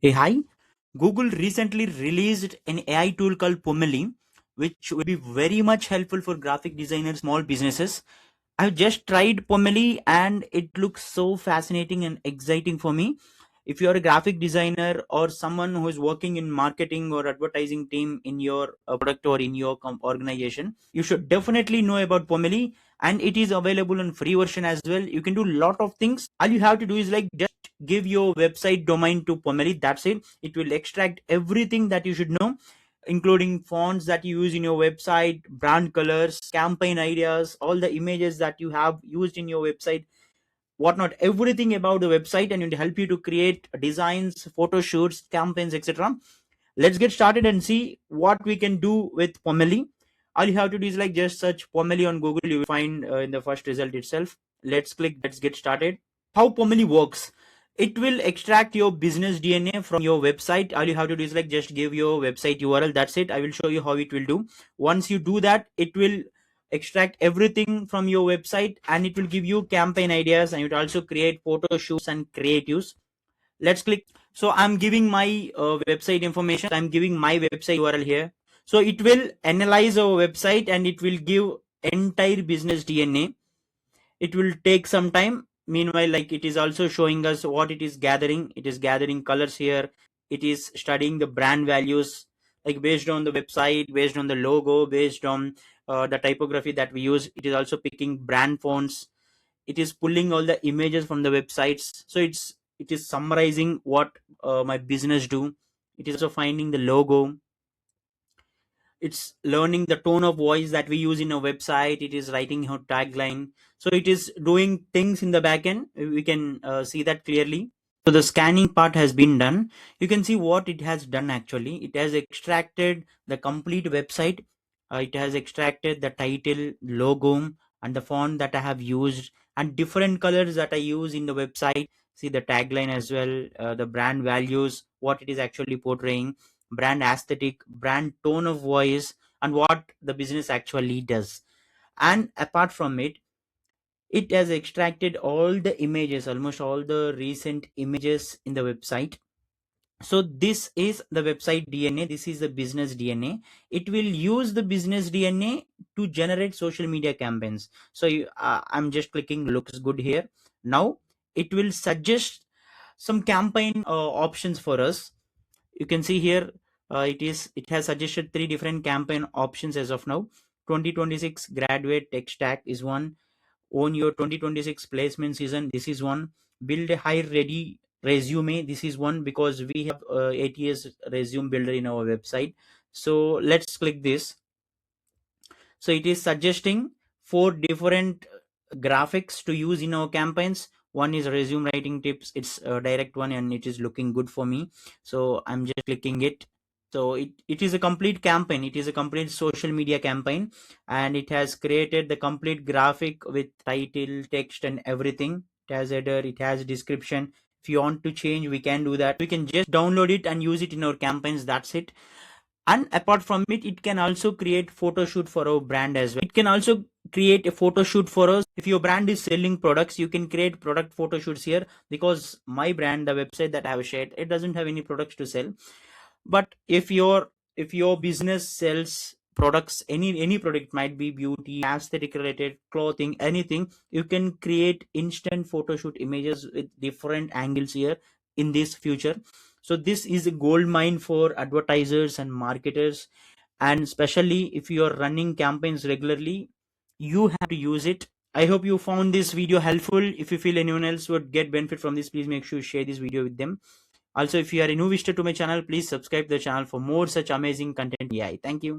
Hey, hi. Google recently released an AI tool called Pomelli, which will be very much helpful for graphic designers, small businesses. I've just tried Pomelli and it looks so fascinating and exciting for me. If you're a graphic designer or someone who is working in marketing or advertising team in your product or in your organization, you should definitely know about Pomelli, and it is available in free version as well. You can do a lot of things. All you have to do is like just give your website domain to Pomelli. That's it. It will extract everything that you should know, including fonts that you use in your website, brand colors, campaign ideas, all the images that you have used in your website, whatnot, everything about the website, and it will help you to create designs, photo shoots, campaigns, etc. Let's get started and see what we can do with Pomelli. All you have to do is like just search Pomelli on Google. You will find in the first result itself. Let's click. Let's get started. How Pomelli works: it will extract your business DNA from your website. All you have to do is like just give your website URL. That's it. I will show you how it will do. Once you do that, it will extract everything from your website and it will give you campaign ideas, and it will also create photo shoots and creatives. Let's click. So I'm giving my website information. I'm giving my website URL here. So it will analyze our website and it will give entire business DNA. It will take some time. Meanwhile, like, it is also showing us what it is gathering. It is gathering colors here. It is studying the brand values, like based on the website, based on the logo, based on the typography that we use. It is also picking brand fonts. It is pulling all the images from the websites. So it is summarizing what my business do. It is also finding the logo. It's learning the tone of voice that we use in a website. It is writing your tagline. So it is doing things in the backend. We can see that clearly. So the scanning part has been done. You can see what it has done. Actually, it has extracted the complete website. It has extracted the title, logo, and the font that I have used, and different colors that I use in the website. See the tagline as well, the brand values, what it is actually portraying, brand aesthetic, brand tone of voice, and what the business actually does. And apart from it, it has extracted all the images, almost all the recent images in the website. So this is the website DNA. This is the business DNA. It will use the business DNA to generate social media campaigns. So I'm just clicking looks good here. Now it will suggest some campaign options for us. You can see here, it has suggested three different campaign options as of now. 2026 graduate tech stack is one. Own your 2026 placement season, this is one. Build a high ready resume, this is one, because we have ATS resume builder in our website. So let's click this. So it is suggesting four different graphics to use in our campaigns. One is resume writing tips. It's a direct one and it is looking good for me. So I'm just clicking it. So it is a complete campaign. It is a complete social media campaign, and it has created the complete graphic with title, text, and everything. It has header, it has description. If you want to change, we can do that. We can just download it and use it in our campaigns. That's it. And apart from it, it can also create photo shoot for our brand as well. It can also create a photo shoot for us. If your brand is selling products, you can create product photo shoots here, because my brand, the website that I have shared, it doesn't have any products to sell. But if your business sells products, any product, might be beauty, aesthetic related, clothing, anything, you can create instant photo shoot images with different angles here in this future. So this is a gold mine for advertisers and marketers, and especially if you are running campaigns regularly, you have to use it. I hope you found this video helpful. If you feel anyone else would get benefit from this, please make sure you share this video with them. Also, if you are a new visitor to my channel, please subscribe the channel for more such amazing content. Yeah, thank you.